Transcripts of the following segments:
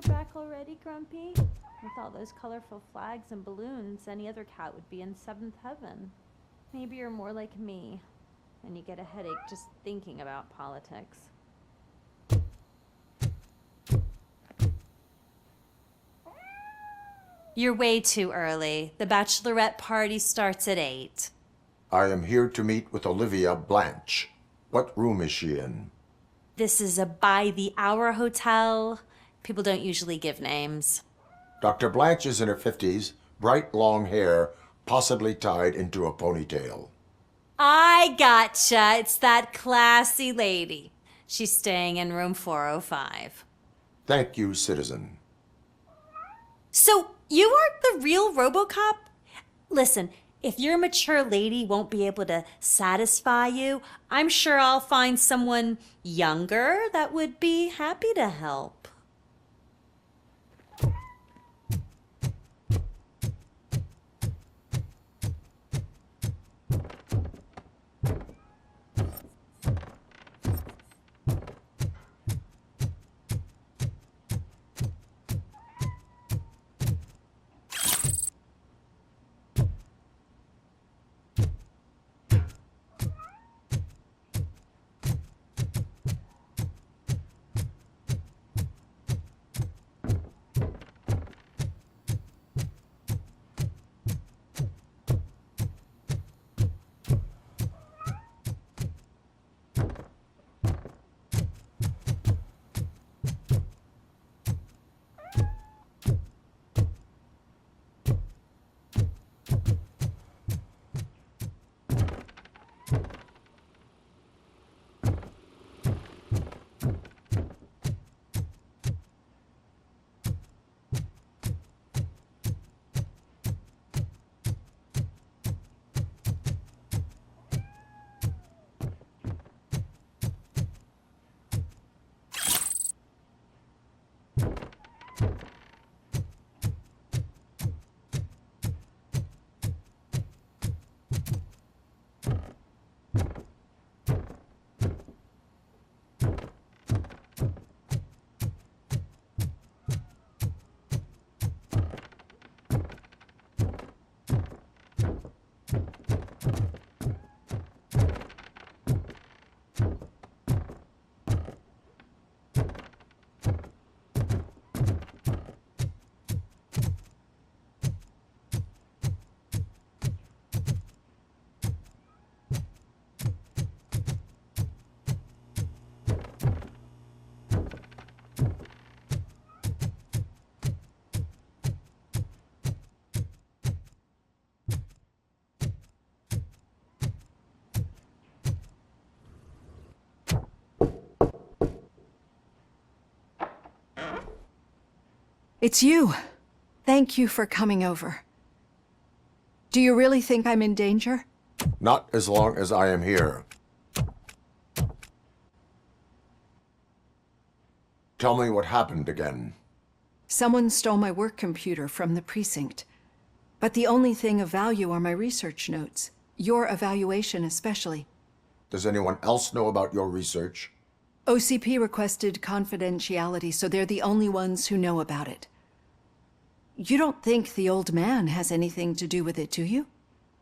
you're back already, Grumpy? With all those colorful flags and balloons, any other cat would be in seventh heaven. Maybe you're more like me, and you get a headache just thinking about politics. You're way too early. The bachelorette party starts at 8. I am here to meet with Olivia Blanche. What room is she in? This is a by-the-hour hotel. People don't usually give names. Dr. Blanche is in her 50s, bright long hair, possibly tied into a ponytail. I gotcha. It's that classy lady. She's staying in room 405. Thank you, citizen. So, you aren't the real Robocop? Listen, if your mature lady won't be able to satisfy you, I'm sure I'll find someone younger that would be happy to help. It's you. Thank you for coming over. Do you really think I'm in danger? Not as long as I am here. Tell me what happened again. Someone stole my work computer from the precinct. But the only thing of value are my research notes. Your evaluation especially. Does anyone else know about your research? OCP requested confidentiality, so they're the only ones who know about it. You don't think the old man has anything to do with it, do you?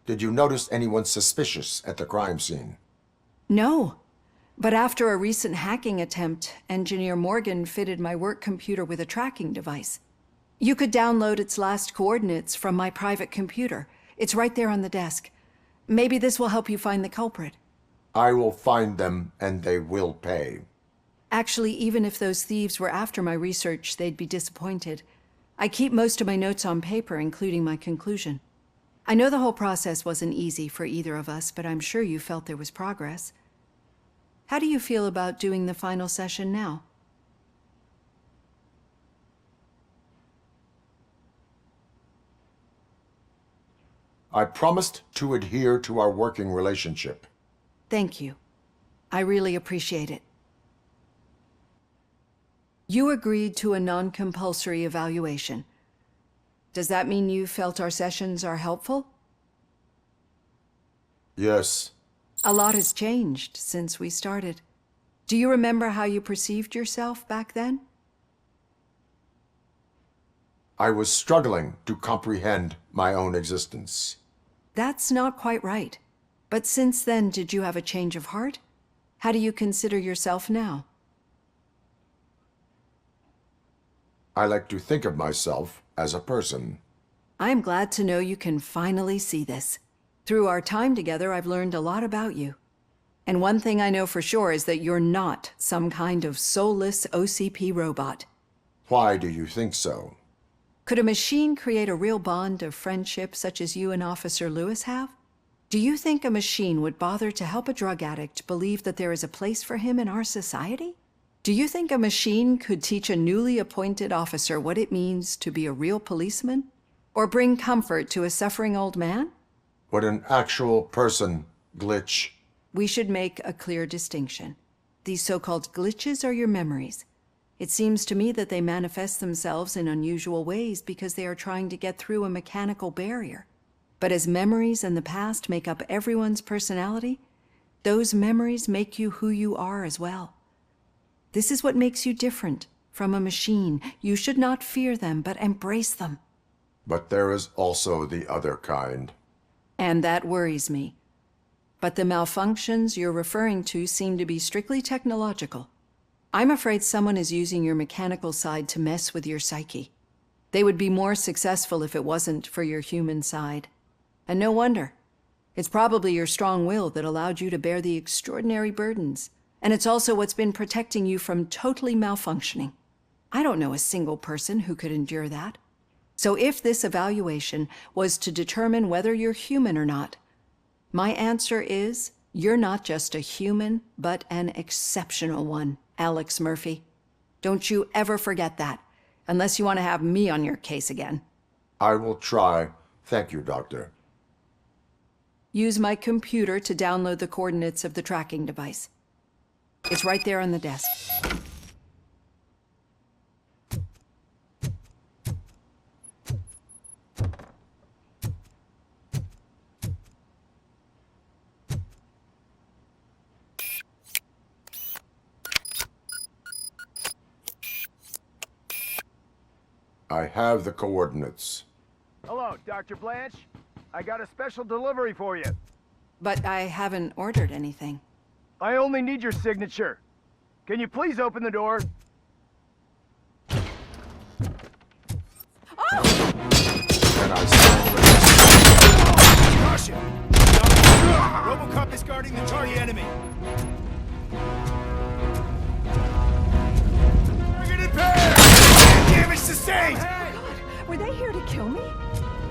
Did you notice anyone suspicious at the crime scene? No. But after a recent hacking attempt, Engineer Morgan fitted my work computer with a tracking device. You could download its last coordinates from my private computer. It's right there on the desk. Maybe this will help you find the culprit. I will find them, and they will pay. Actually, even if those thieves were after my research, they'd be disappointed. I keep most of my notes on paper, including my conclusion. I know the whole process wasn't easy for either of us, but I'm sure you felt there was progress. How do you feel about doing the final session now? I promised to adhere to our working relationship. Thank you. I really appreciate it. You agreed to a non-compulsory evaluation. Does that mean you felt our sessions are helpful? Yes. A lot has changed since we started. Do you remember how you perceived yourself back then? I was struggling to comprehend my own existence. That's not quite right. But since then, did you have a change of heart? How do you consider yourself now? I like to think of myself as a person. I'm glad to know you can finally see this. Through our time together, I've learned a lot about you. And one thing I know for sure is that you're not some kind of soulless OCP robot. Why do you think so? Could a machine create a real bond of friendship such as you and Officer Lewis have? Do you think a machine would bother to help a drug addict believe that there is a place for him in our society? Do you think a machine could teach a newly appointed officer what it means to be a real policeman? Or bring comfort to a suffering old man? Would an actual person glitch? We should make a clear distinction. These so-called glitches are your memories. It seems to me that they manifest themselves in unusual ways because they are trying to get through a mechanical barrier. But as memories and the past make up everyone's personality, those memories make you who you are as well. This is what makes you different from a machine. You should not fear them, but embrace them. But there is also the other kind. And that worries me. But the malfunctions you're referring to seem to be strictly technological. I'm afraid someone is using your mechanical side to mess with your psyche. They would be more successful if it wasn't for your human side. And no wonder. It's probably your strong will that allowed you to bear the extraordinary burdens. And it's also what's been protecting you from totally malfunctioning. I don't know a single person who could endure that. So if this evaluation was to determine whether you're human or not, my answer is you're not just a human, but an exceptional one, Alex Murphy. Don't you ever forget that, unless you want to have me on your case again. I will try. Thank you, Doctor. Use my computer to download the coordinates of the tracking device. It's right there on the desk. I have the coordinates. Hello, Dr. Blanche. I got a special delivery for you. But I haven't ordered anything. I only need your signature. Can you please open the door? Can I sign Caution! Robocop is guarding the target enemy. Target impaired! Damage sustained! Were they here to kill me?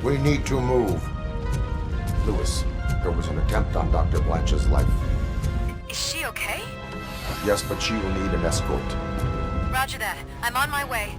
We need to move. Lewis, there was an attempt on Dr. Blanche's life. Is she okay? Yes, but she will need an escort. Roger that. I'm on my way.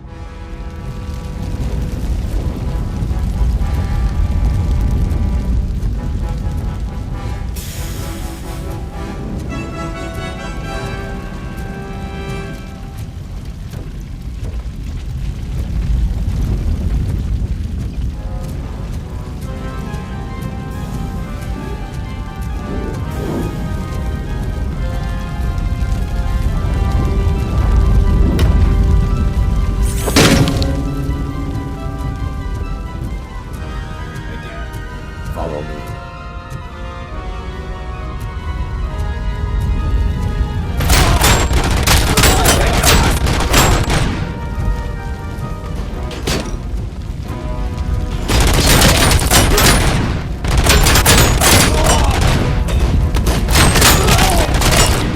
Follow me.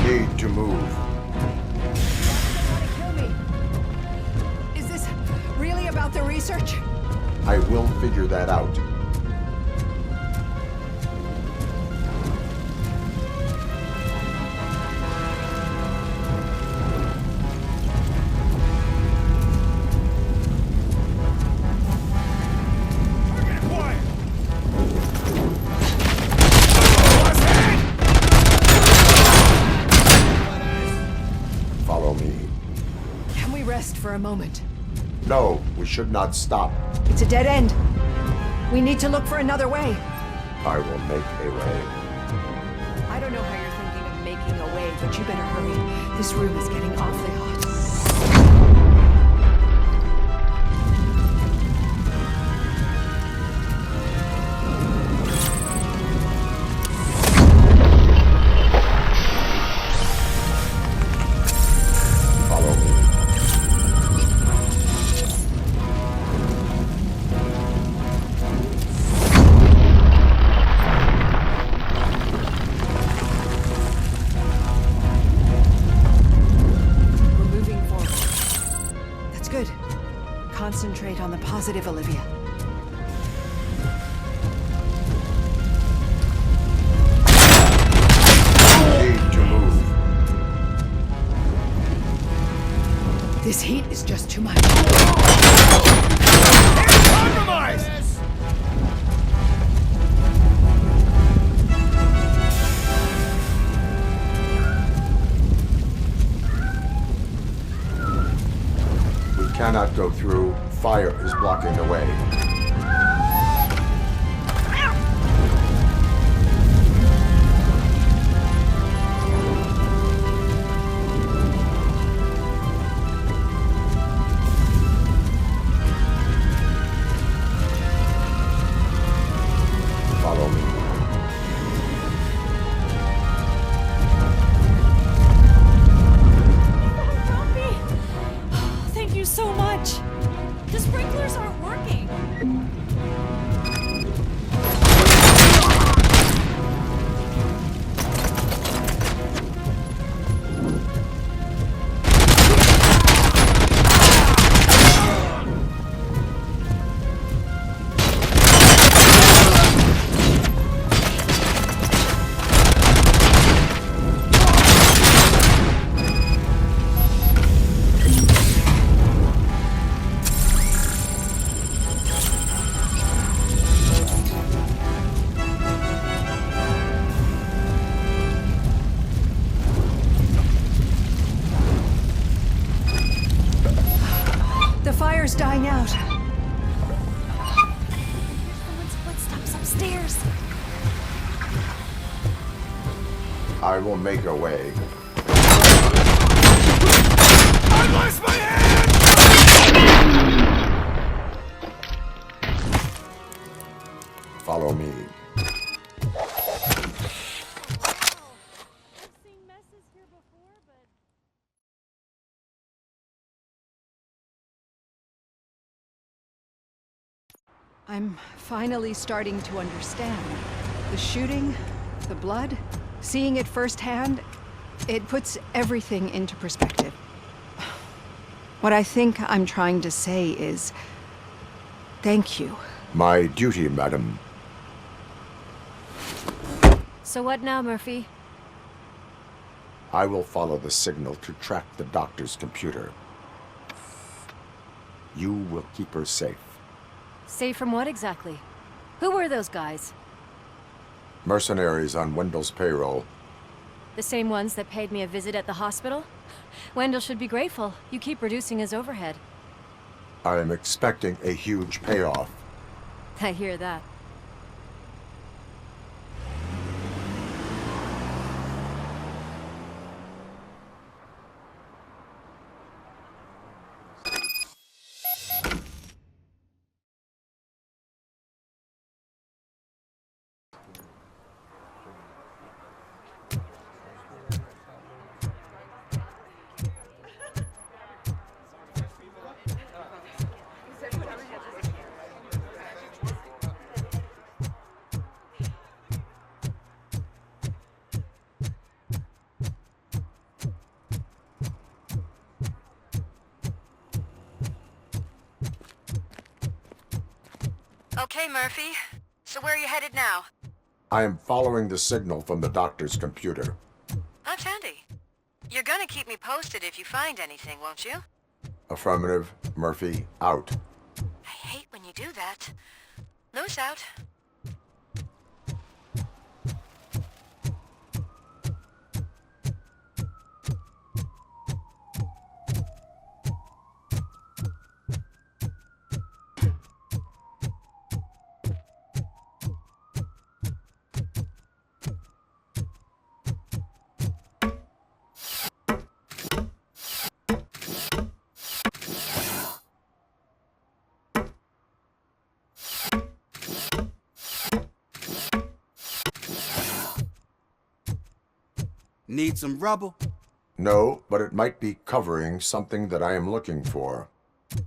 We need to move. Kill me. Is this really about the research? I will figure that out. Target acquired! Follow me. Can we rest for a moment? No, we should not stop. It's a dead end. We need to look for another way. I will make a way. I don't know how you're thinking of making a way, but you better hurry. This room is getting awfully hot. positive, Olivia. Need to move. This heat is just too much. Compromise! We cannot go through. Fire is blocking the way. Follow me. Grumpy! Thank you so much. The sprinklers aren't working. The fire's dying out. Someone's footsteps upstairs. I will make a way. I lost my hand! Follow me. I've seen messes here before, but I'm finally starting to understand. The shooting, the blood, seeing it firsthand, it puts everything into perspective. What I think I'm trying to say is, thank you. My duty, madam. So what now, Murphy? I will follow the signal to track the doctor's computer. You will keep her safe. Safe from what exactly? Who were those guys? Mercenaries on Wendell's payroll. The same ones that paid me a visit at the hospital? Wendell should be grateful. You keep reducing his overhead. I am expecting a huge payoff. I hear that. Okay, Murphy. So where are you headed now? I am following the signal from the doctor's computer. That's handy. You're gonna keep me posted if you find anything, won't you? Affirmative. Murphy, out. I hate when you do that. Loose out. Need some rubble? No, but it might be covering something that I am looking for.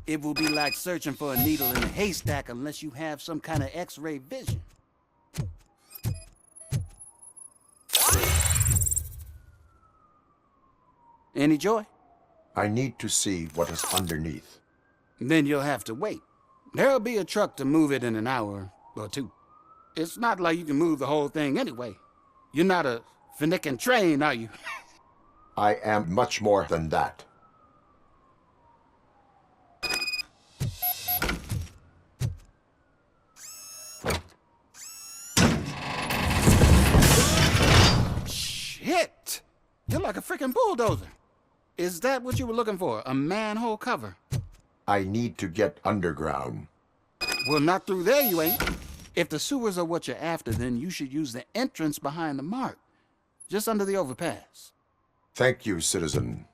It will be like searching for a needle in a haystack unless you have some kind of X-ray vision. Any joy? I need to see what is underneath. Then you'll have to wait. There'll be a truck to move it in an hour or two. It's not like you can move the whole thing anyway. You're not a finicking train, are you? I am much more than that. Shit! You're like a freaking bulldozer. Is that what you were looking for? A manhole cover? I need to get underground. Well, not through there, you ain't. If the sewers are what you're after, then you should use the entrance behind the mark, just under the overpass. Thank you, citizen.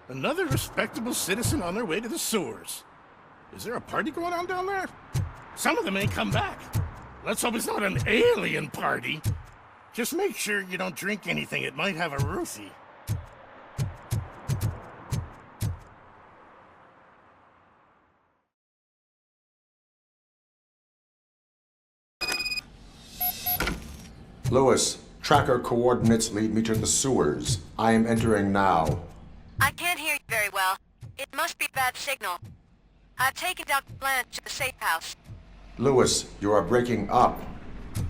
Another respectable citizen on their way to the sewers. Is there a party going on down there? Some of them ain't come back. Let's hope it's not an alien party. Just make sure you don't drink anything. It might have a roofie. Lewis, tracker coordinates lead me to the sewers. I am entering now. I can't hear you very well. It must be a bad signal. I've taken Dr. Blanche to the safe house. Lewis, you are breaking up.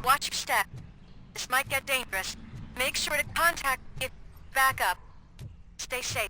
Watch your step. This might get dangerous. Make sure to contact me if you back up. Stay safe.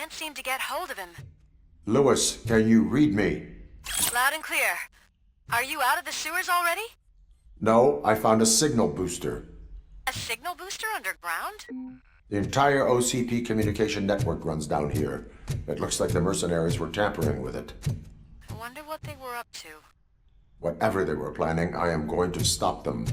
can't seem to get hold of him. Lewis, can you read me? Loud and clear. Are you out of the sewers already? No, I found a signal booster. A signal booster underground? The entire OCP communication network runs down here. It looks like the mercenaries were tampering with it. I wonder what they were up to. Whatever they were planning, I am going to stop them.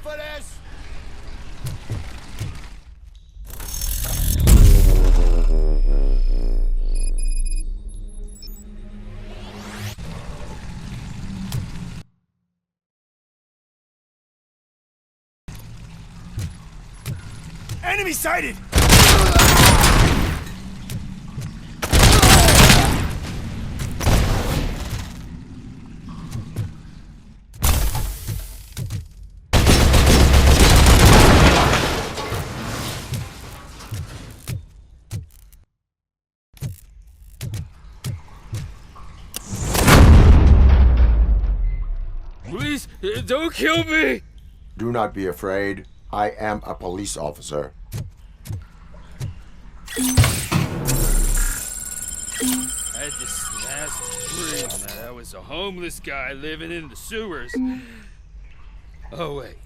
For this. Enemy sighted! Please, don't kill me! Do not be afraid. I am a police officer. I had this last dream that I was a homeless guy living in the sewers. Oh, wait.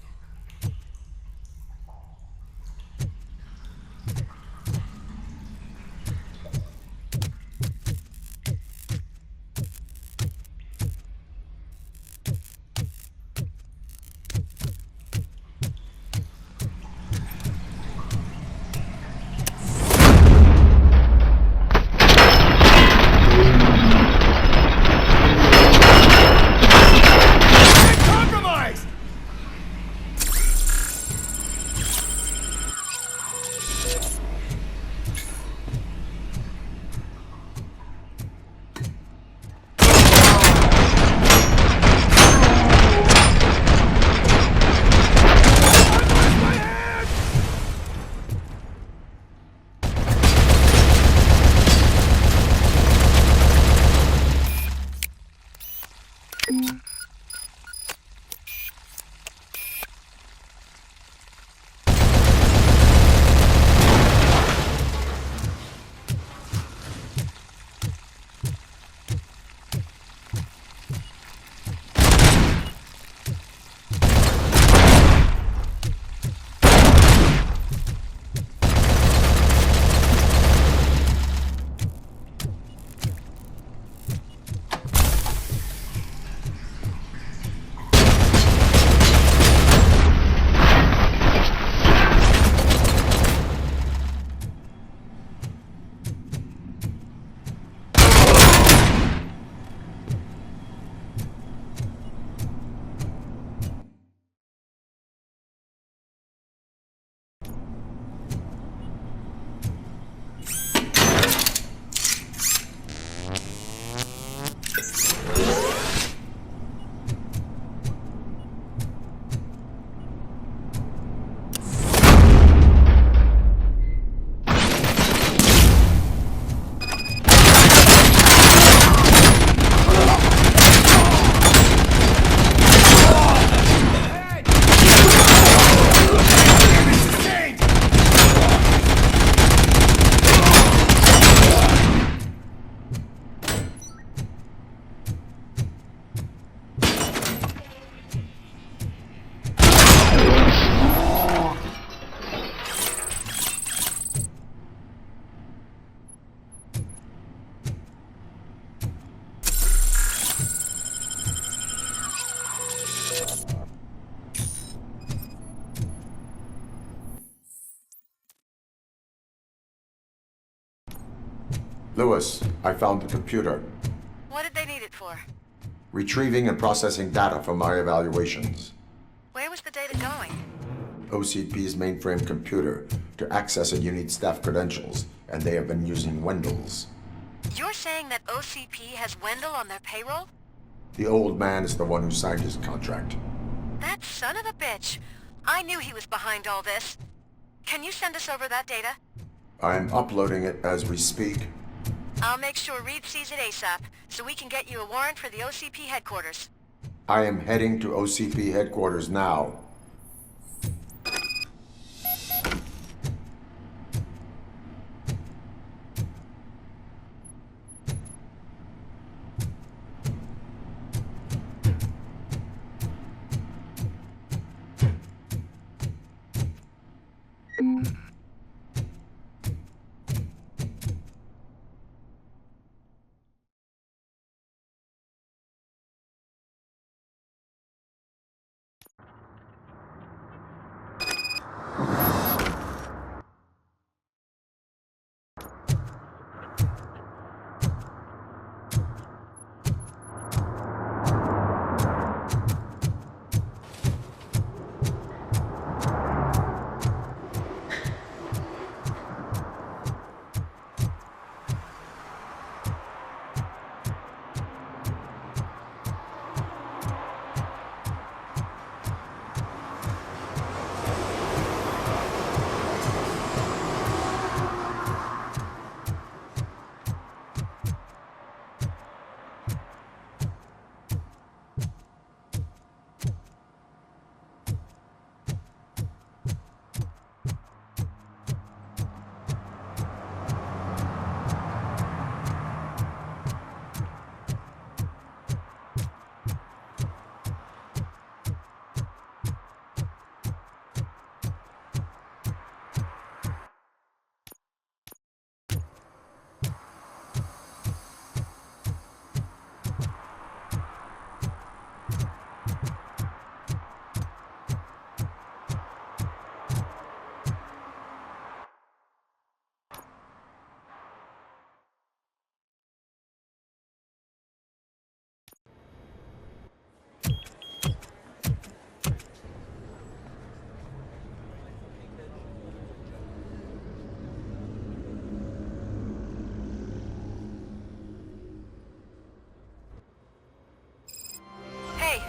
Lewis, I found the computer. What did they need it for? Retrieving and processing data from my evaluations. Where was the data going? OCP's mainframe computer. To access it, you need staff credentials, and they have been using Wendell's. You're saying that OCP has Wendell on their payroll? The old man is the one who signed his contract. That son of a bitch. I knew he was behind all this. Can you send us over that data? I'm uploading it as we speak. I'll make sure Reed sees it ASAP, so we can get you a warrant for the OCP headquarters. I am heading to OCP headquarters now.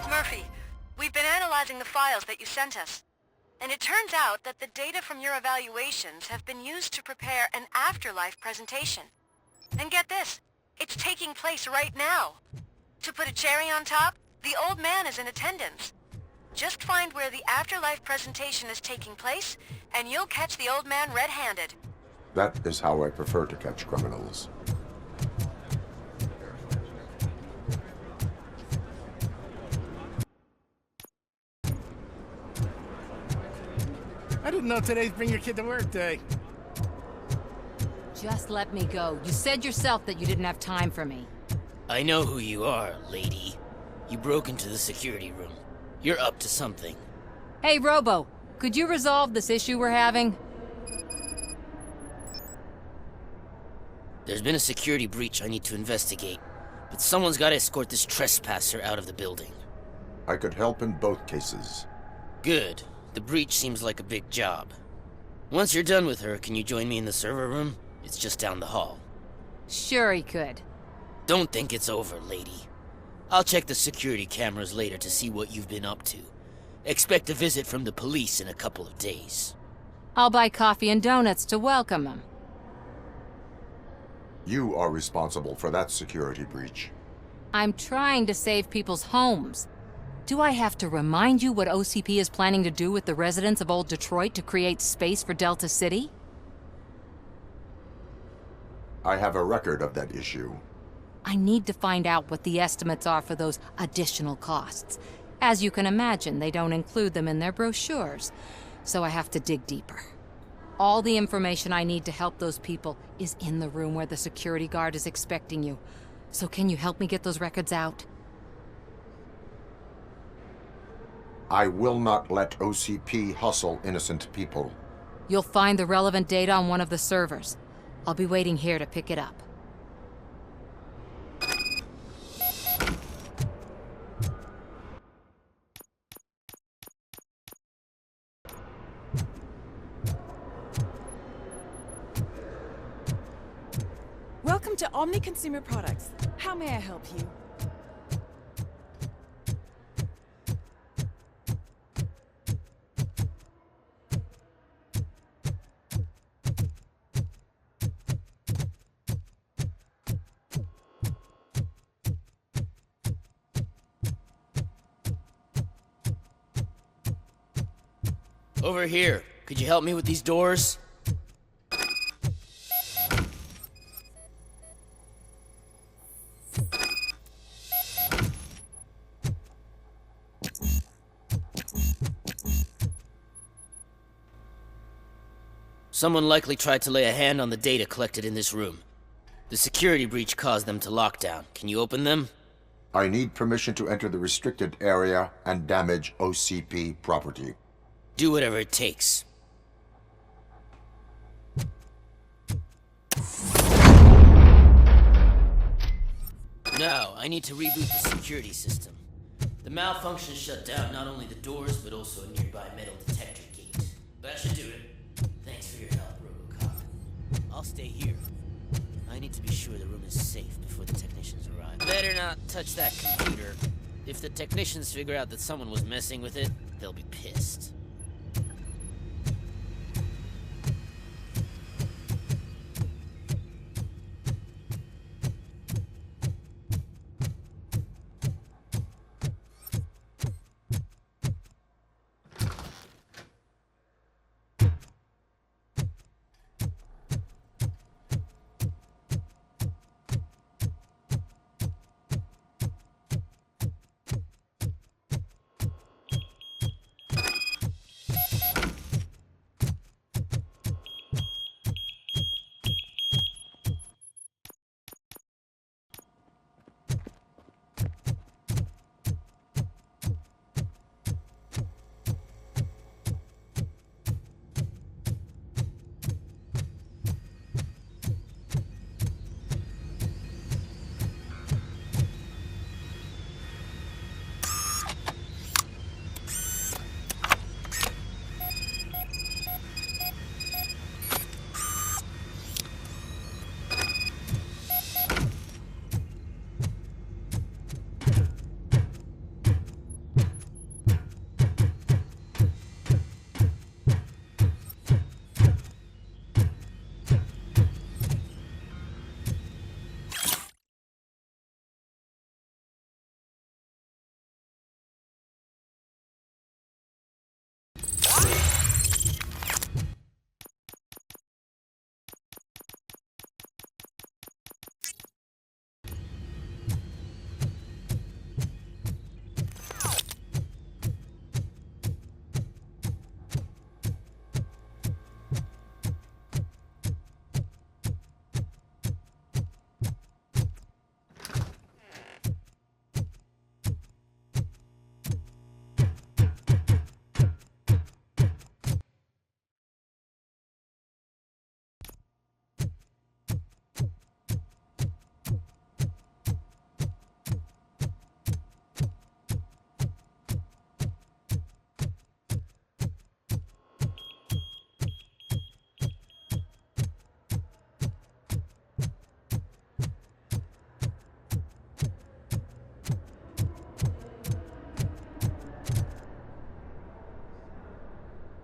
Murphy, we've been analyzing the files that you sent us. And it turns out that the data from your evaluations have been used to prepare an Afterlife presentation. And get this, it's taking place right now. To put a cherry on top, the old man is in attendance. Just find where the Afterlife presentation is taking place, and you'll catch the old man red-handed. That is how I prefer to catch criminals. I didn't know today's Bring Your Kid to Work Day. Just let me go. You said yourself that you didn't have time for me. I know who you are, lady. You broke into the security room. You're up to something. Hey, Robo, could you resolve this issue we're having? There's been a security breach I need to investigate, but someone's got to escort this trespasser out of the building. I could help in both cases. Good. The breach seems like a big job. Once you're done with her, can you join me in the server room? It's just down the hall. Sure he could. Don't think it's over, lady. I'll check the security cameras later to see what you've been up to. Expect a visit from the police in a couple of days. I'll buy coffee and donuts to welcome him. You are responsible for that security breach. I'm trying to save people's homes. Do I have to remind you what OCP is planning to do with the residents of Old Detroit to create space for Delta City? I have a record of that issue. I need to find out what the estimates are for those additional costs. As you can imagine, they don't include them in their brochures, so I have to dig deeper. All the information I need to help those people is in the room where the security guard is expecting you. So can you help me get those records out? I will not let OCP hustle innocent people. You'll find the relevant data on one of the servers. I'll be waiting here to pick it up. Welcome to Omni Consumer Products. How may I help you? Over here. Could you help me with these doors? Someone likely tried to lay a hand on the data collected in this room. The security breach caused them to lock down. Can you open them? I need permission to enter the restricted area and damage OCP property. Do whatever it takes. Now, I need to reboot the security system. The malfunction shut down not only the doors, but also a nearby metal detector gate. That should do it. Thanks for your help, Robocop. I'll stay here. I need to be sure the room is safe before the technicians arrive. Better not touch that computer. If the technicians figure out that someone was messing with it, they'll be pissed.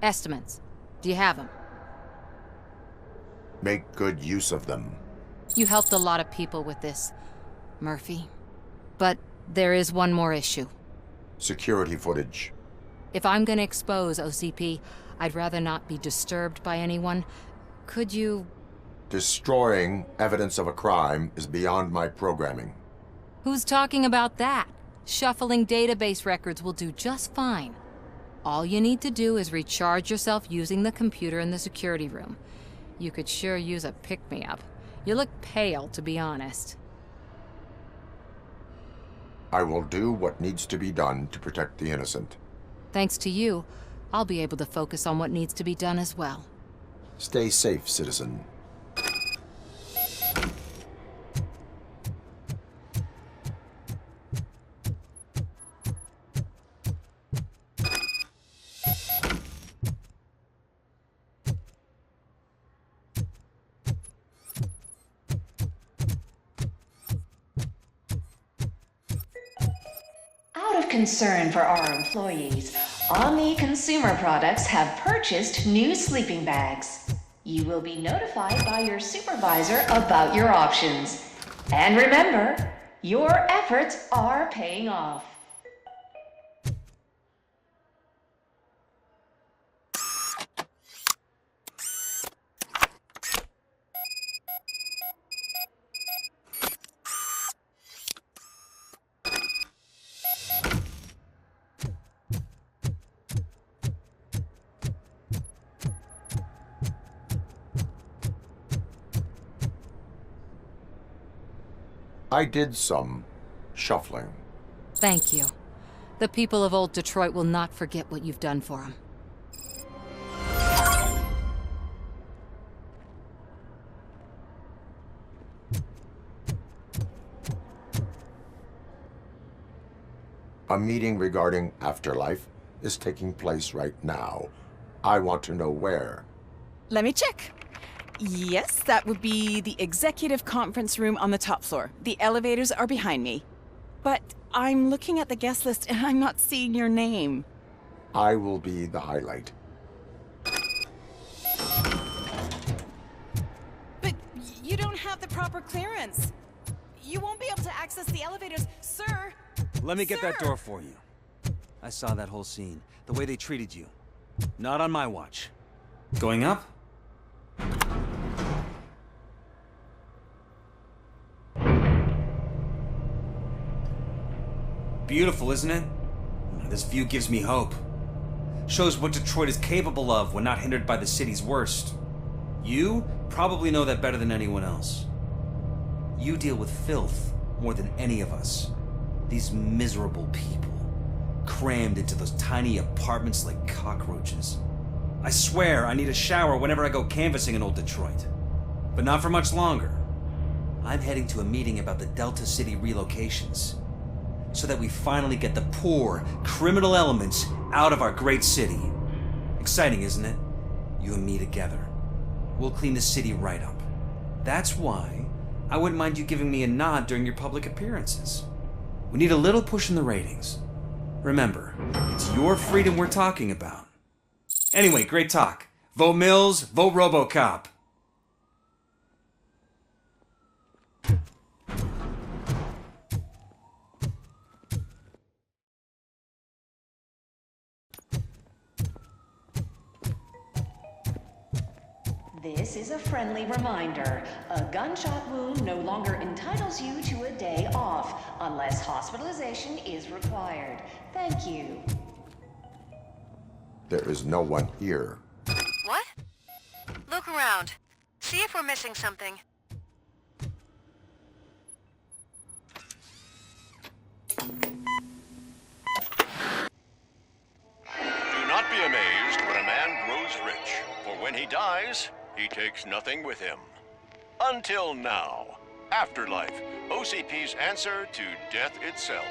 Estimates. Do you have them? Make good use of them. You helped a lot of people with this, Murphy. But there is one more issue. Security footage. If I'm gonna expose OCP, I'd rather not be disturbed by anyone. Could you... Destroying evidence of a crime is beyond my programming. Who's talking about that? Shuffling database records will do just fine. All you need to do is recharge yourself using the computer in the security room. You could sure use a pick-me-up. You look pale, to be honest. I will do what needs to be done to protect the innocent. Thanks to you, I'll be able to focus on what needs to be done as well. Stay safe, citizen. of concern for our employees, Omni Consumer Products have purchased new sleeping bags. You will be notified by your supervisor about your options. And remember, your efforts are paying off. I did some shuffling. Thank you. The people of old Detroit will not forget what you've done for them. A meeting regarding Afterlife is taking place right now. I want to know where. Let me check. Yes, that would be the executive conference room on the top floor. The elevators are behind me. But I'm looking at the guest list and I'm not seeing your name. I will be the highlight. But you don't have the proper clearance. You won't be able to access the elevators, sir. Let me get that door for you. I saw that whole scene. The way they treated you. Not on my watch. Going up? Beautiful, isn't it? This view gives me hope. Shows what Detroit is capable of when not hindered by the city's worst. You probably know that better than anyone else. You deal with filth more than any of us. These miserable people, crammed into those tiny apartments like cockroaches. I swear I need a shower whenever I go canvassing in old Detroit. But not for much longer. I'm heading to a meeting about the Delta City relocations, so that we finally get the poor, criminal elements out of our great city. Exciting, isn't it? You and me together. We'll clean the city right up. That's why I wouldn't mind you giving me a nod during your public appearances. We need a little push in the ratings. Remember, it's your freedom we're talking about. Anyway, great talk. Vote Mills, vote Robocop. This is a friendly reminder. A gunshot wound no longer entitles you to a day off, unless hospitalization is required. Thank you. There is no one here. What? Look around. See if we're missing something. Do not be amazed when a man grows rich, for when he dies, he takes nothing with him. Until now. Afterlife, OCP's answer to death itself.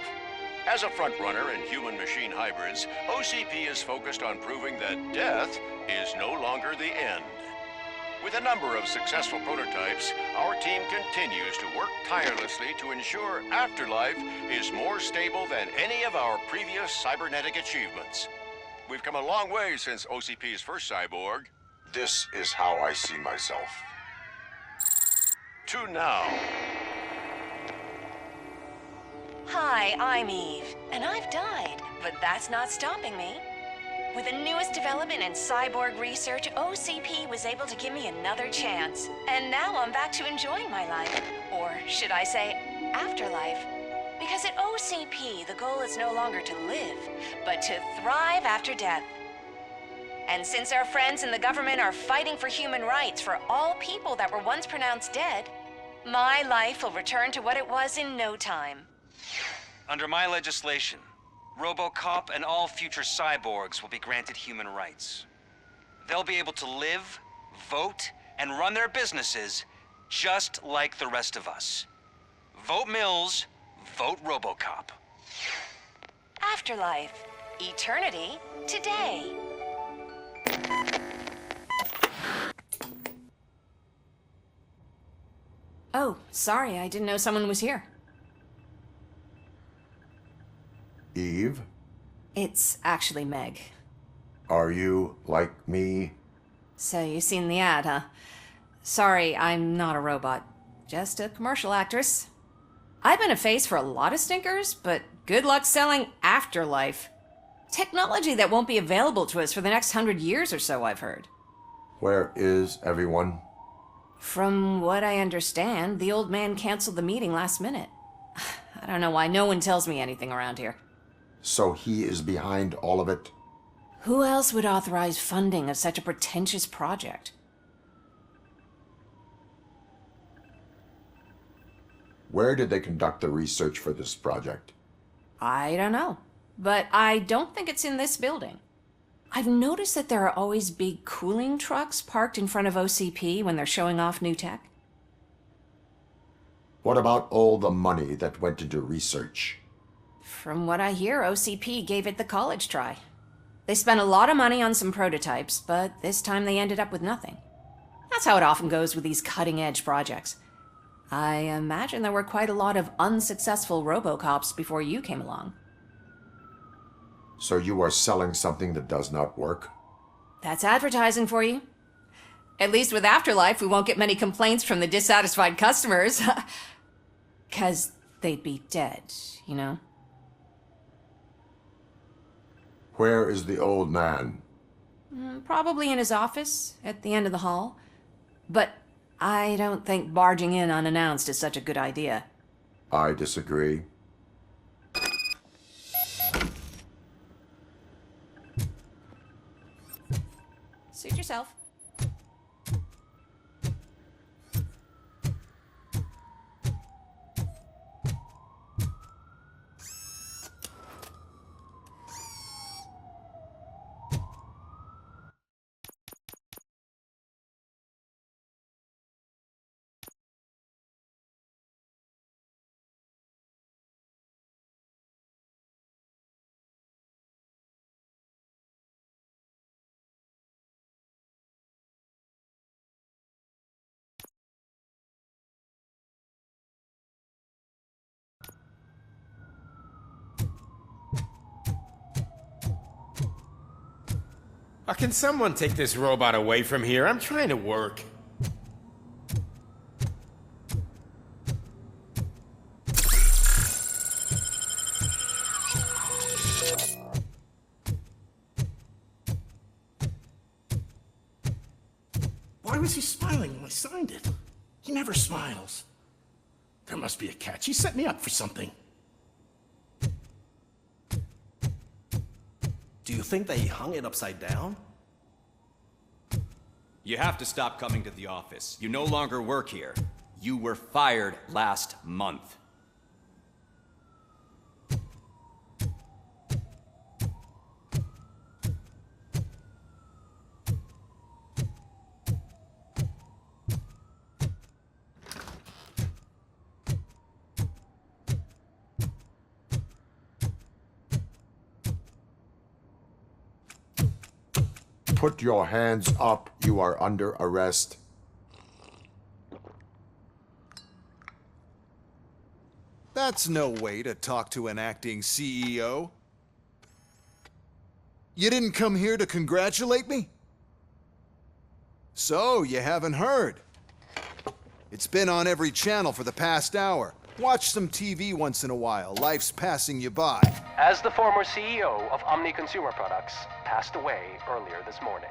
As a frontrunner in human-machine hybrids, OCP is focused on proving that death is no longer the end. With a number of successful prototypes, our team continues to work tirelessly to ensure Afterlife is more stable than any of our previous cybernetic achievements. We've come a long way since OCP's first cyborg. This is how I see myself. To now. Hi, I'm Eve, and I've died, but that's not stopping me. With the newest development in cyborg research, OCP was able to give me another chance. And now I'm back to enjoying my life. Or should I say, afterlife. Because at OCP, the goal is no longer to live, but to thrive after death. And since our friends in the government are fighting for human rights for all people that were once pronounced dead, my life will return to what it was in no time. Under my legislation, Robocop and all future cyborgs will be granted human rights. They'll be able to live, vote, and run their businesses just like the rest of us. Vote Mills, vote Robocop. Afterlife. Eternity today. Oh, sorry, I didn't know someone was here. Eve? It's actually Meg. Are you like me? So you've seen the ad, huh? Sorry, I'm not a robot. Just a commercial actress. I've been a face for a lot of stinkers, but good luck selling Afterlife. Technology that won't be available to us for the next 100 years or so, I've heard. Where is everyone? From what I understand, the old man canceled the meeting last minute. I don't know why no one tells me anything around here. So he is behind all of it? Who else would authorize funding of such a pretentious project? Where did they conduct the research for this project? I don't know, but I don't think it's in this building. I've noticed that there are always big cooling trucks parked in front of OCP when they're showing off new tech. What about all the money that went into research? From what I hear, OCP gave it the college try. They spent a lot of money on some prototypes, but this time they ended up with nothing. That's how it often goes with these cutting-edge projects. I imagine there were quite a lot of unsuccessful Robocops before you came along. So you are selling something that does not work? That's advertising for you. At least with Afterlife, we won't get many complaints from the dissatisfied customers. 'Cause they'd be dead, you know? Where is the old man? Probably in his office, at the end of the hall. But I don't think barging in unannounced is such a good idea. I disagree. Suit yourself. Can someone take this robot away from here? I'm trying to work. Why was he smiling when I signed it? He never smiles. There must be a catch. He set me up for something. Do you think they hung it upside down? You have to stop coming to the office. You no longer work here. You were fired last month. Put your hands up. You are under arrest. That's no way to talk to an acting CEO. You didn't come here to congratulate me? So, you haven't heard. It's been on every channel for the past hour. Watch some TV once in a while. Life's passing you by. As the former CEO of Omni Consumer Products passed away earlier this morning,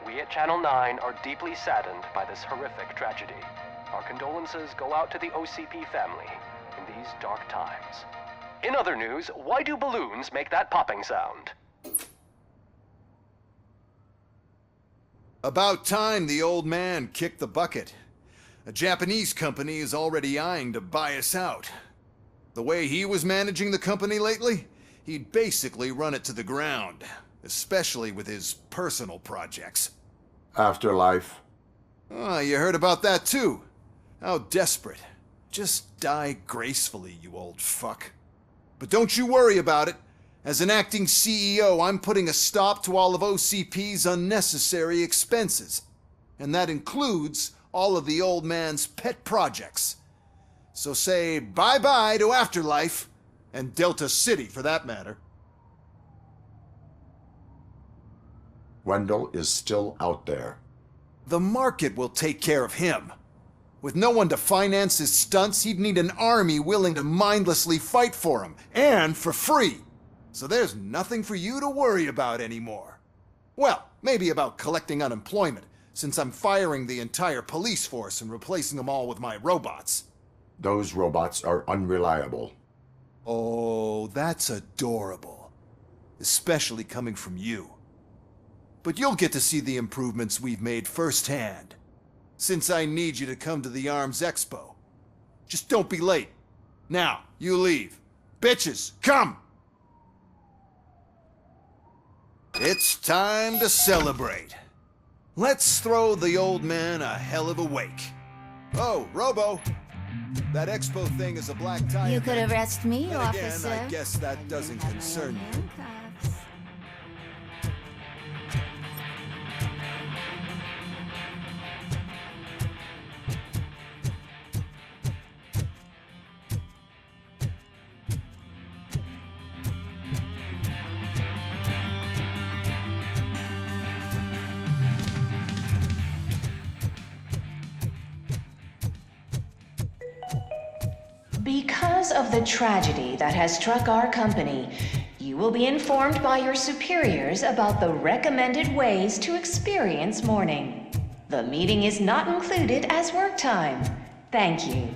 we at Channel 9 are deeply saddened by this horrific tragedy. Our condolences go out to the OCP family in these dark times. In other news, why do balloons make that popping sound? About time the old man kicked the bucket. A Japanese company is already eyeing to buy us out. The way he was managing the company lately, he'd basically run it to the ground, especially with his personal projects. Afterlife. Oh, you heard about that too. How desperate. Just die gracefully, you old fuck. But don't you worry about it. As an acting CEO, I'm putting a stop to all of OCP's unnecessary expenses. And that includes all of the old man's pet projects. So say bye-bye to Afterlife, And Delta City, for that matter. Wendell is still out there. The market will take care of him. With no one to finance his stunts, he'd need an army willing to mindlessly fight for him, and for free. So there's nothing for you to worry about anymore. Well, maybe about collecting unemployment, since I'm firing the entire police force and replacing them all with my robots. Those robots are unreliable. Oh, that's adorable. Especially coming from you. But you'll get to see the improvements we've made firsthand. Since I need you to come to the Arms Expo. Just don't be late. Now, you leave. Bitches, come! It's time to celebrate. Let's throw the old man a hell of a wake. Oh, Robo! That expo thing is a black tie. You could event. arrest me, Then officer. Again, I guess that doesn't concern you. Because of the tragedy that has struck our company, you will be informed by your superiors about the recommended ways to experience mourning. The meeting is not included as work time. Thank you.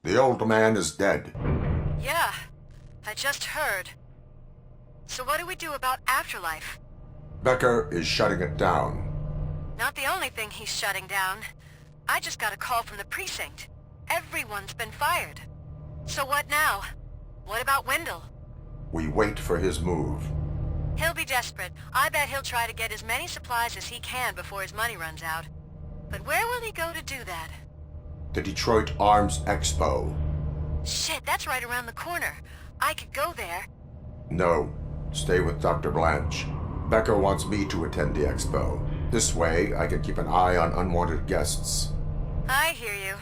The old man is dead. Yeah, I just heard. So what do we do about Afterlife? Becker is shutting it down. Not the only thing he's shutting down. I just got a call from the precinct. Everyone's been fired. So what now? What about Wendell? We wait for his move. He'll be desperate. I bet he'll try to get as many supplies as he can before his money runs out. But where will he go to do that? The Detroit Arms Expo. Shit, that's right around the corner. I could go there. No, stay with Dr. Blanche. Becker wants me to attend the expo. This way, I can keep an eye on unwanted guests. I hear you.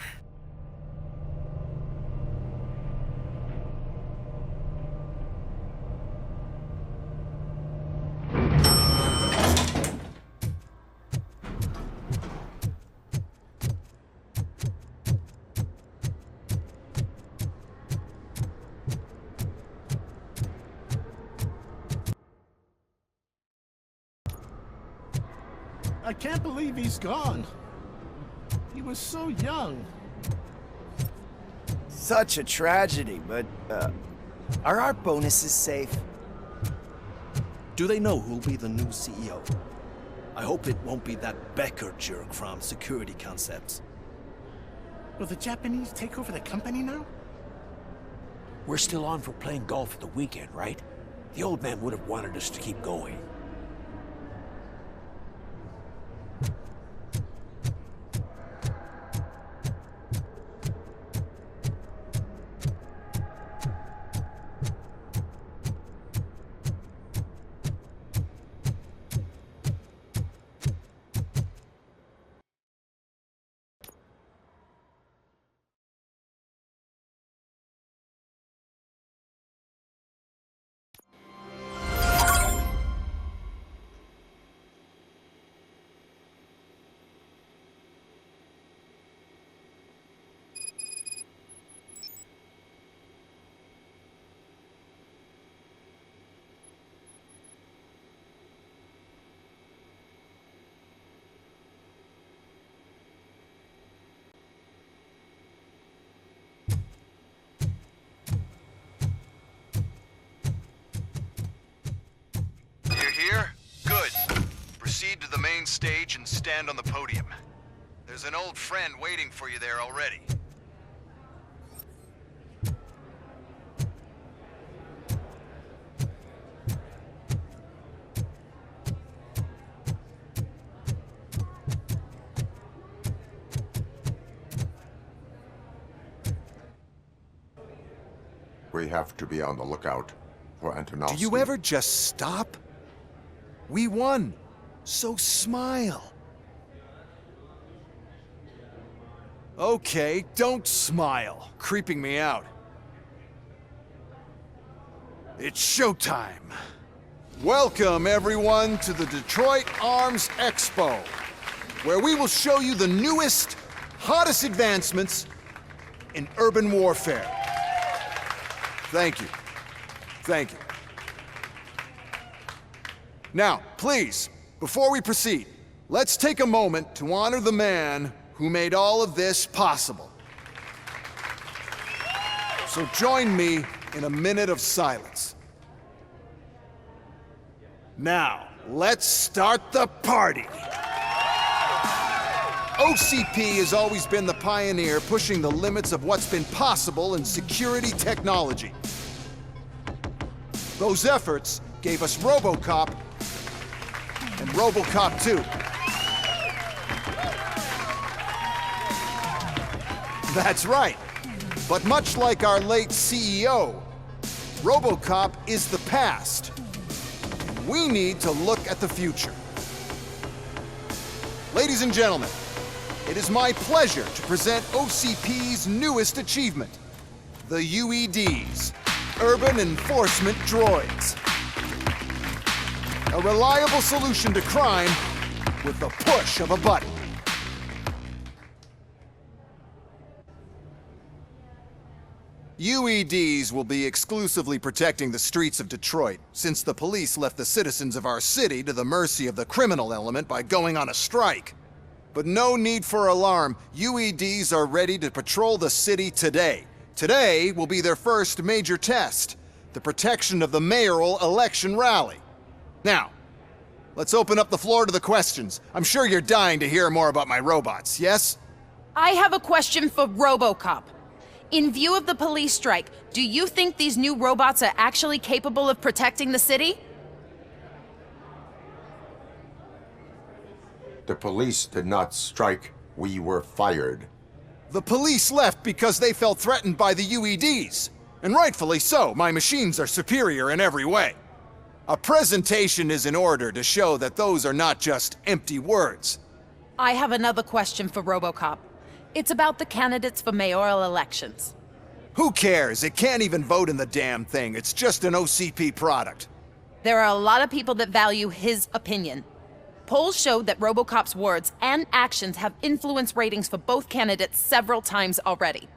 I can't believe he's gone. He was so young. Such a tragedy, but, are our bonuses safe? Do they know who'll be the new CEO? I hope it won't be that Becker jerk from Security Concepts. Will the Japanese take over the company now? We're still on for playing golf at the weekend, right? The old man would have wanted us to keep going. main stage and stand on the podium. There's an old friend waiting for you there already. We have to be on the lookout for Antonovsky. Do you ever just stop? We won, so smile. Okay, don't smile. Creeping me out. It's showtime. Welcome, everyone, to the Detroit Arms Expo, where we will show you the newest, hottest advancements in urban warfare. Thank you. Thank you. Now, please, before we proceed, let's take a moment to honor the man who made all of this possible. So join me in a minute of silence. Now, let's start the party. OCP has always been the pioneer pushing the limits of what's been possible in security technology. Those efforts gave us Robocop and Robocop 2. That's right. But much like our late CEO, Robocop is the past. We need to look at the future. Ladies and gentlemen, it is my pleasure to present OCP's newest achievement, the UEDs, Urban Enforcement Droids. A reliable solution to crime with the push of a button. UEDs will be exclusively protecting the streets of Detroit, since the police left the citizens of our city to the mercy of the criminal element by going on a strike. But no need for alarm, UEDs are ready to patrol the city today. Today will be their first major test, the protection of the mayoral election rally. Now, let's open up the floor to the questions. I'm sure you're dying to hear more about my robots, yes? I have a question for Robocop. In view of the police strike, do you think these new robots are actually capable of protecting the city? The police did not strike. We were fired. The police left because they felt threatened by the UEDs. And rightfully so, my machines are superior in every way. A presentation is in order to show that those are not just empty words. I have another question for Robocop. It's about the candidates for mayoral elections. Who cares? It can't even vote in the damn thing. It's just an OCP product. There are a lot of people that value his opinion. Polls showed that Robocop's words and actions have influenced ratings for both candidates several times already.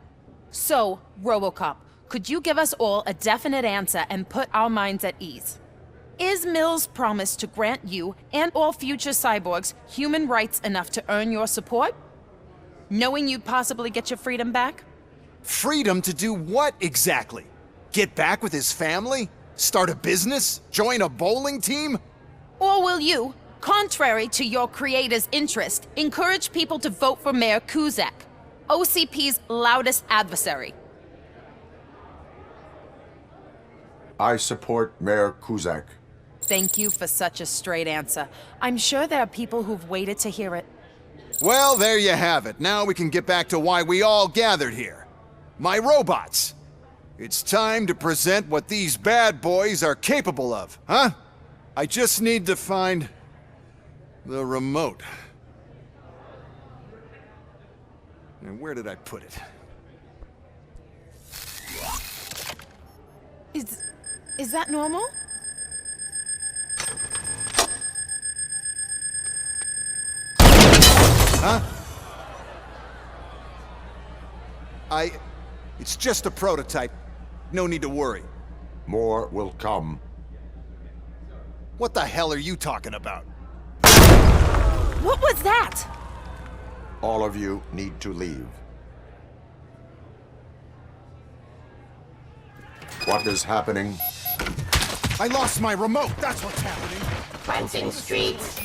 So, Robocop, could you give us all a definite answer and put our minds at ease? Is Mills' promise to grant you and all future cyborgs human rights enough to earn your support? Knowing you'd possibly get your freedom back? Freedom to do what exactly? Get back with his family? Start a business? Join a bowling team? Or will you, contrary to your creator's interest, encourage people to vote for Mayor Kuzak, OCP's loudest adversary? I support Mayor Kuzak. Thank you for such a straight answer. I'm sure there are people who've waited to hear it. Well, there you have it. Now we can get back to why we all gathered here. My robots. It's time to present what these bad boys are capable of, huh? I just need to find the remote. And where did I put it? Is that normal? Huh? It's just a prototype. No need to worry. More will come. What the hell are you talking about? What was that? All of you need to leave. What is happening? I lost my remote, that's what's happening. Cleansing streets.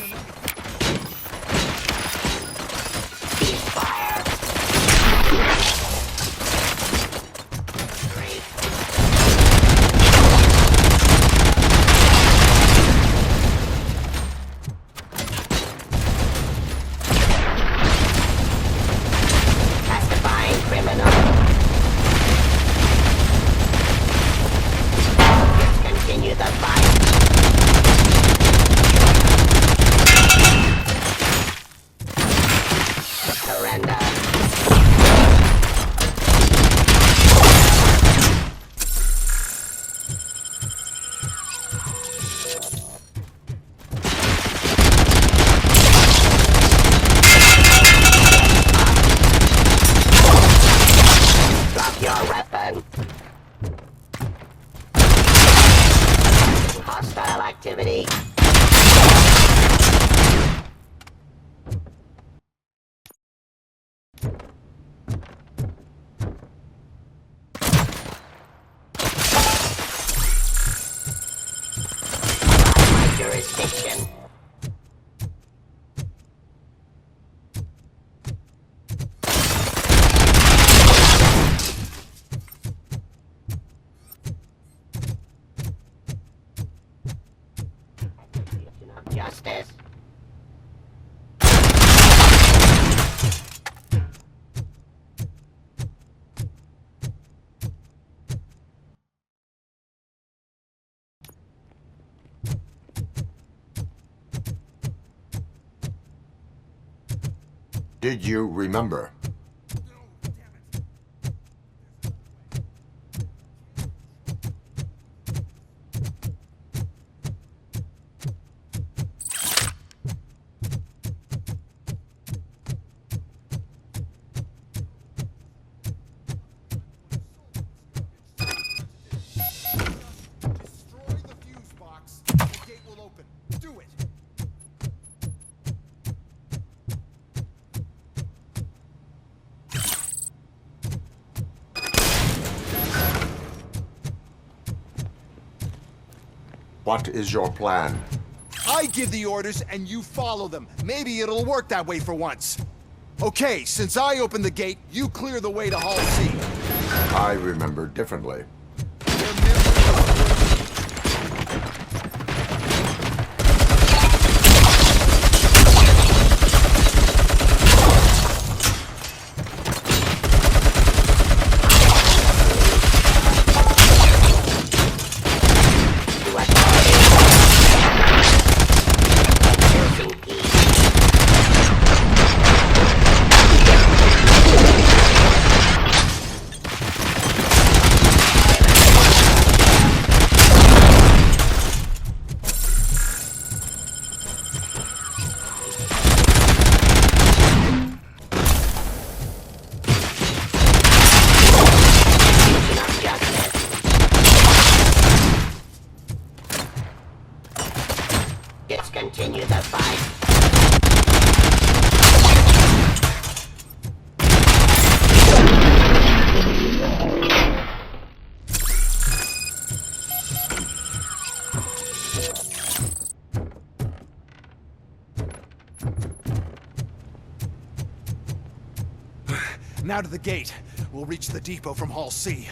Did you remember? What is your plan? I give the orders and you follow them. Maybe it'll work that way for once. Okay, since I opened the gate, you clear the way to Hall C. I remember differently. Let's continue the fight. Now to the gate. We'll reach the depot from Hall C.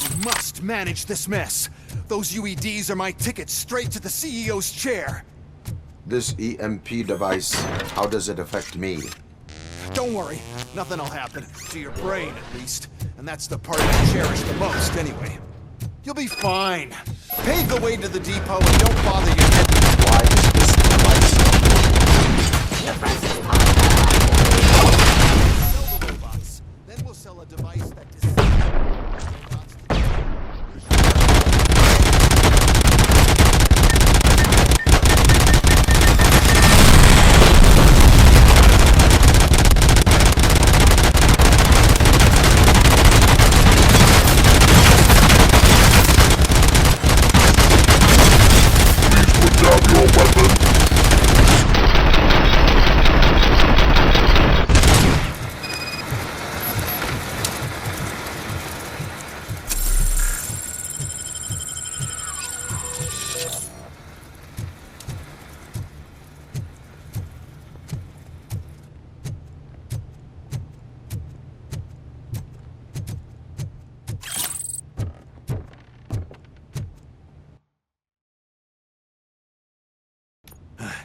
We must manage this mess. Those UEDs are my ticket straight to the CEO's chair. This EMP device, how does it affect me? Don't worry, nothing'll happen. To your brain, at least. And that's the part you cherish the most, anyway. You'll be fine. Pave the way to the depot and don't bother your head. Why is this device? Sell the robots. Then we'll sell a device that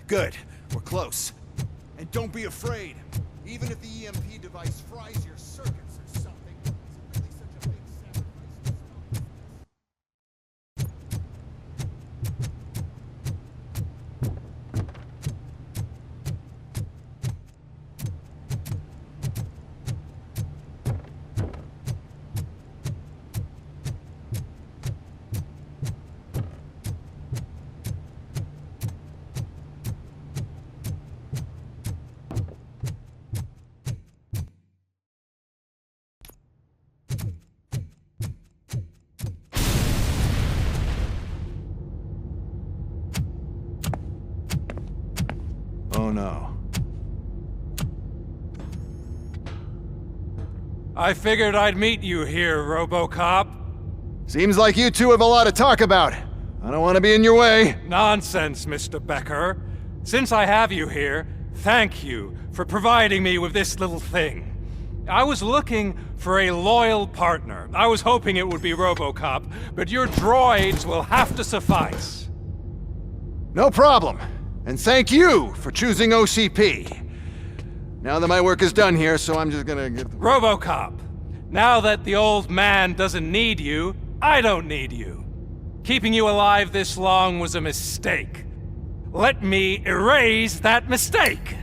Good. We're close. And don't be afraid. Even if the EMP device fries your circuits or something, is it really such a big sacrifice? Oh no. I figured I'd meet you here, Robocop. Seems like you two have a lot to talk about. I don't want to be in your way. Nonsense, Mr. Becker. Since I have you here, thank you for providing me with this little thing. I was looking for a loyal partner. I was hoping it would be Robocop, but your droids will have to suffice. No problem. And thank you for choosing OCP. Now that my work is done here, so I'm just gonna get... Robocop, now that the old man doesn't need you, I don't need you. Keeping you alive this long was a mistake. Let me erase that mistake!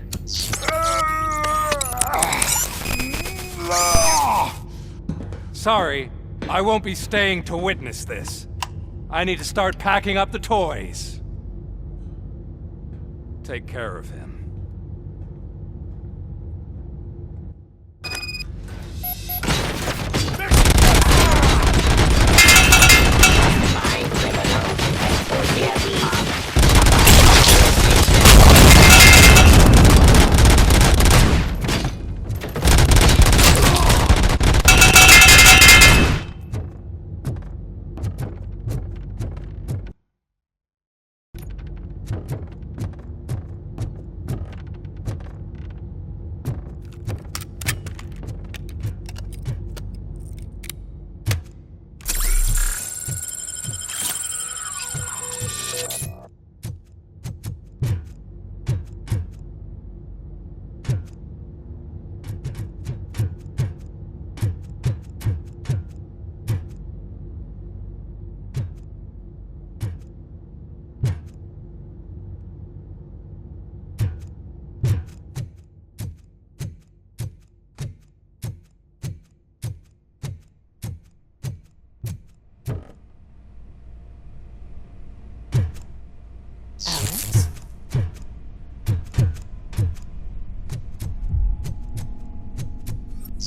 Sorry, I won't be staying to witness this. I need to start packing up the toys. Take care of him.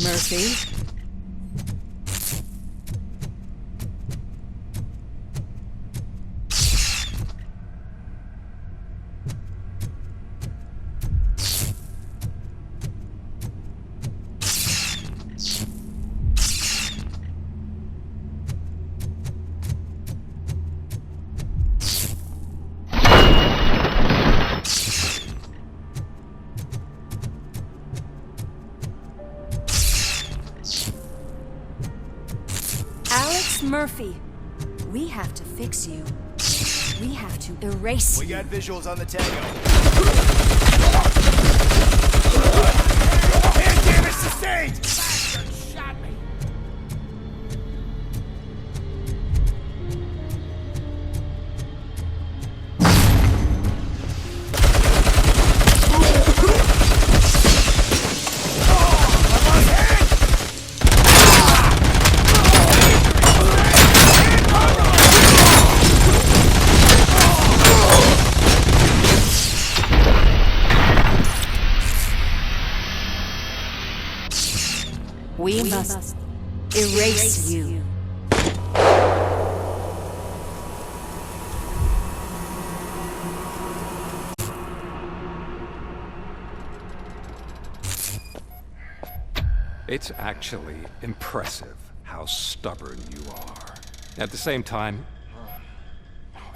Murphy? Murphy, we have to fix you. We have to erase you. We got visuals on the tango. Hand damage sustained! Shot me. We must erase you. It's actually impressive how stubborn you are. At the same time,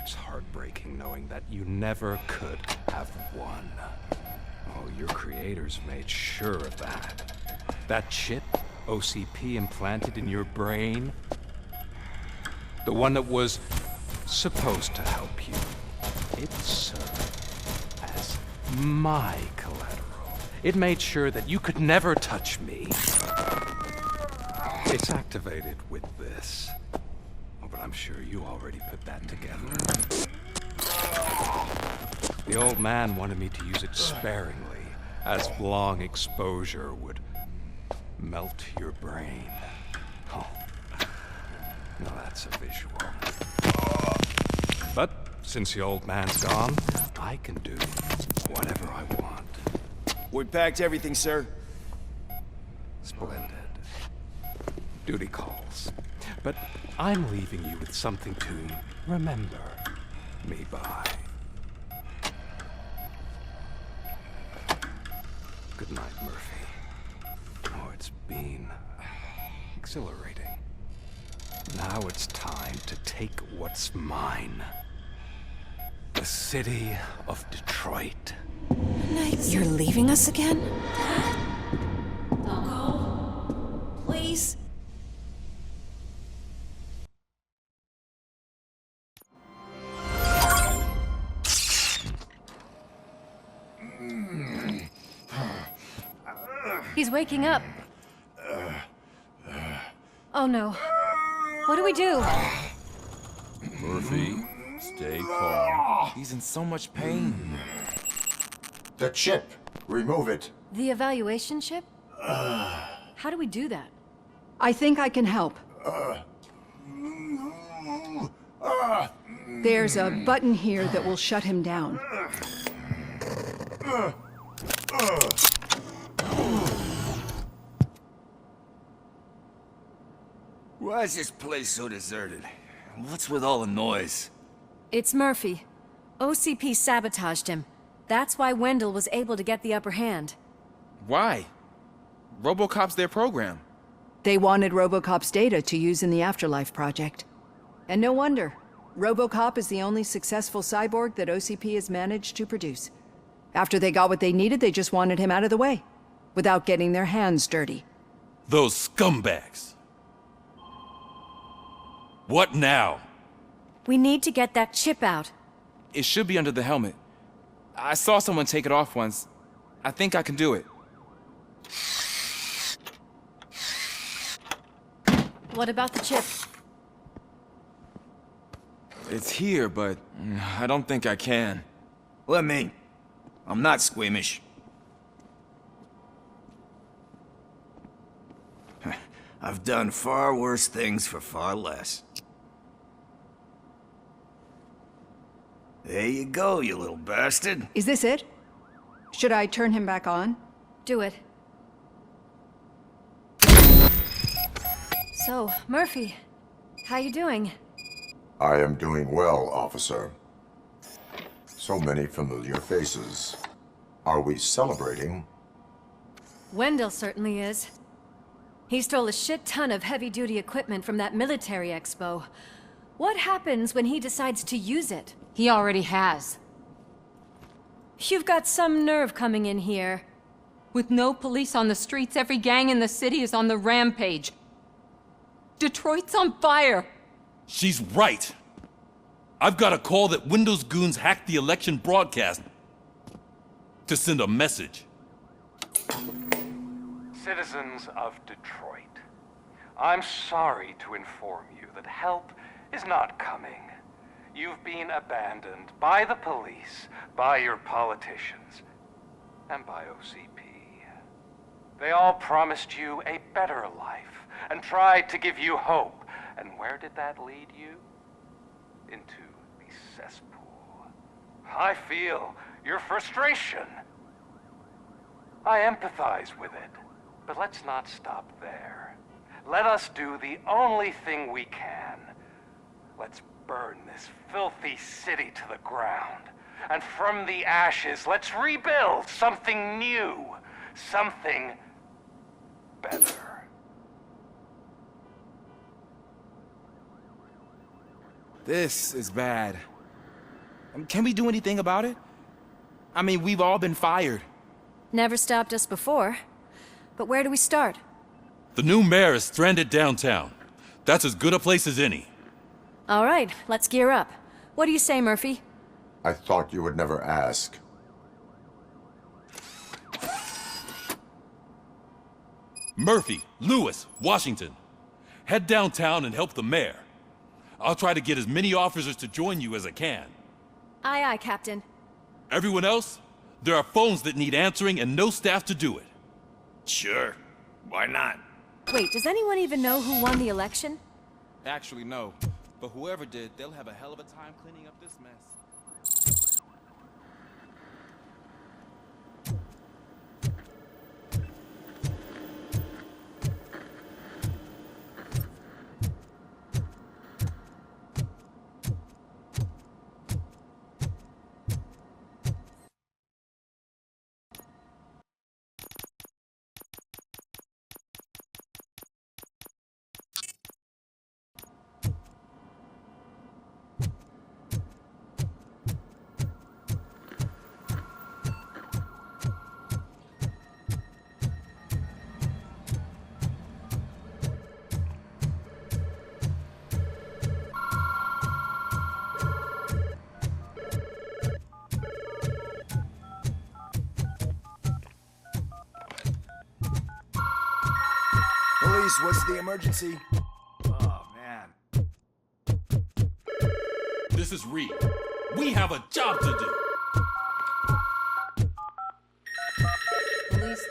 it's heartbreaking knowing that you never could have won. Oh, your creators made sure of that. That chip OCP implanted in your brain, the one that was supposed to help you, it served as my collateral. It made sure that you could never touch me. It's activated with this. Oh, but I'm sure you already put that together. The old man wanted me to use it sparingly, as long exposure would melt your brain. Oh, now that's a visual. But since the old man's gone, I can do whatever I want. We packed everything, sir. Splendid. Duty calls. But I'm leaving you with something to remember me by. Good night, Murphy. Oh, it's been exhilarating. Now it's time to take what's mine. The city of Detroit. You're leaving us again? Don't go. Please. He's waking up. Oh no. What do we do? Murphy, stay calm. He's in so much pain. The chip. Remove it. The evaluation chip? How do we do that? I think I can help. There's a button here that will shut him down. Why is this place so deserted? What's with all the noise? It's Murphy. OCP sabotaged him. That's why Wendell was able to get the upper hand. Why? Robocop's their program. They wanted Robocop's data to use in the Afterlife project. And no wonder. Robocop is the only successful cyborg that OCP has managed to produce. After they got what they needed, they just wanted him out of the way, without getting their hands dirty. Those scumbags. What now? We need to get that chip out. It should be under the helmet. I saw someone take it off once. I think I can do it. What about the chip? It's here, but I don't think I can. Let me. I'm not squeamish. I've done far worse things for far less. There you go, you little bastard. Is this it? Should I turn him back on? Do it. So, Murphy, how you doing? I am doing well, officer. So many familiar faces. Are we celebrating? Wendell certainly is. He stole a shit ton of heavy-duty equipment from that military expo. What happens when he decides to use it? He already has. You've got some nerve coming in here. With no police on the streets, every gang in the city is on the rampage. Detroit's on fire! She's right! I've got a call that Windows goons hacked the election broadcast to send a message. Citizens of Detroit, I'm sorry to inform you that help is not coming. You've been abandoned by the police, by your politicians, and by OCP. They all promised you a better life and tried to give you hope. And where did that lead you? Into the cesspool. I feel your frustration. I empathize with it, but let's not stop there. Let us do the only thing we can. Let's burn this filthy city to the ground. And from the ashes, let's rebuild something new. Something better. This is bad. Can we do anything about it? I mean, we've all been fired. Never stopped us before. But where do we start? The new mayor is stranded downtown. That's as good a place as any. All right, let's gear up. What do you say, Murphy? I thought you would never ask. Murphy, Lewis, Washington. Head downtown and help the mayor. I'll try to get as many officers to join you as I can. Aye, aye, Captain. Everyone else? There are phones that need answering and no staff to do it. Sure. Why not? Wait, does anyone even know who won the election? Actually, no. But whoever did, they'll have a hell of a time cleaning up this mess. Police, what's the emergency? Oh, man. This is Reed. We have a job to do. Police,